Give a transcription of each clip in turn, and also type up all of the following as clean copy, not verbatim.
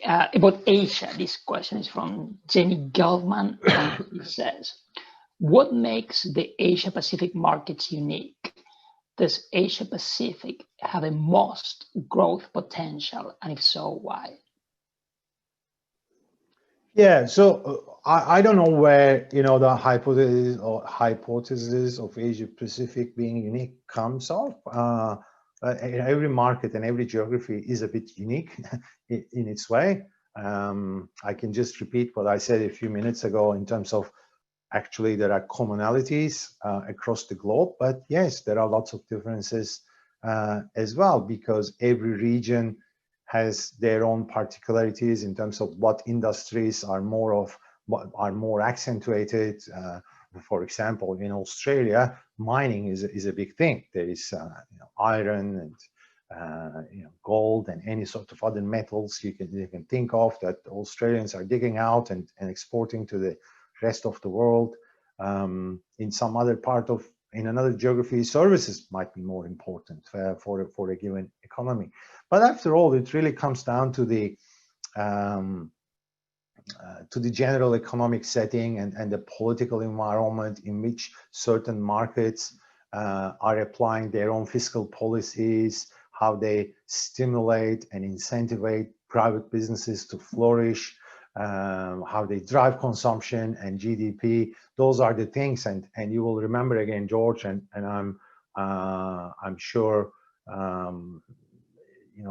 About Asia, this question is from Jenny Gelman, and it says, what makes the Asia Pacific markets unique? Does Asia Pacific have a most growth potential, and if so, why? Yeah, so I don't know where the hypothesis of Asia Pacific being unique comes off. Every market and every geography is a bit unique in its way. I can just repeat what I said a few minutes ago in terms of actually there are commonalities across the globe, but yes, there are lots of differences as well, because every region has their own particularities in terms of what industries are more accentuated. For example, in Australia, mining is a big thing. There is iron and gold and any sort of other metals you can think of that Australians are digging out and exporting to the rest of the world. In some other in another geography, services might be more important for a given economy. But after all, it really comes down to the general economic setting and the political environment in which certain markets are applying their own fiscal policies, how they stimulate and incentivize private businesses to flourish, how they drive consumption and GDP. Those are the things, and you will remember again, George, and I'm sure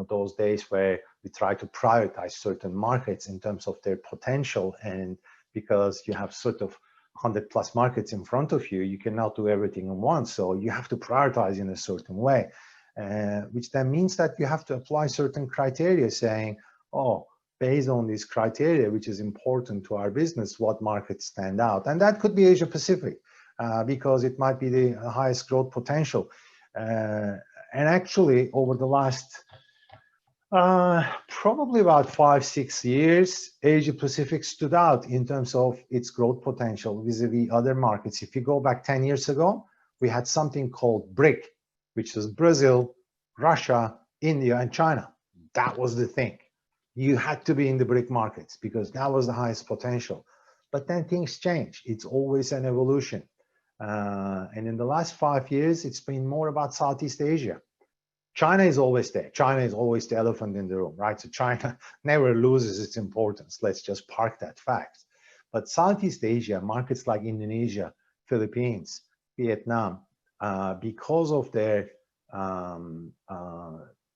those days where we try to prioritize certain markets in terms of their potential, and because you have sort of 100+ markets in front of you, you cannot do everything at once. So you have to prioritize in a certain way, which then means that you have to apply certain criteria, saying, oh, based on these criteria, which is important to our business, what markets stand out? And that could be Asia Pacific, because it might be the highest growth potential. And actually, over the last probably about 5-6 years, Asia Pacific stood out in terms of its growth potential vis-a-vis other markets. If you go back 10 years ago, we had something called BRIC, which was Brazil, Russia, India, and China. That was the thing. You had to be in the BRIC markets because that was the highest potential. But then things change. It's always an evolution. And in the last 5 years, it's been more about Southeast Asia. China is always there. China is always the elephant in the room, right? So China never loses its importance. Let's just park that fact. But Southeast Asia, markets like Indonesia, Philippines, Vietnam, because of their the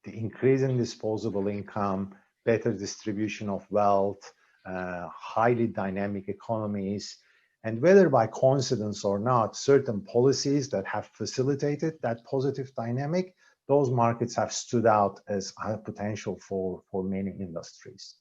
increase in disposable income, better distribution of wealth, highly dynamic economies, and whether by coincidence or not, certain policies that have facilitated that positive dynamic, those markets have stood out as high potential for many industries.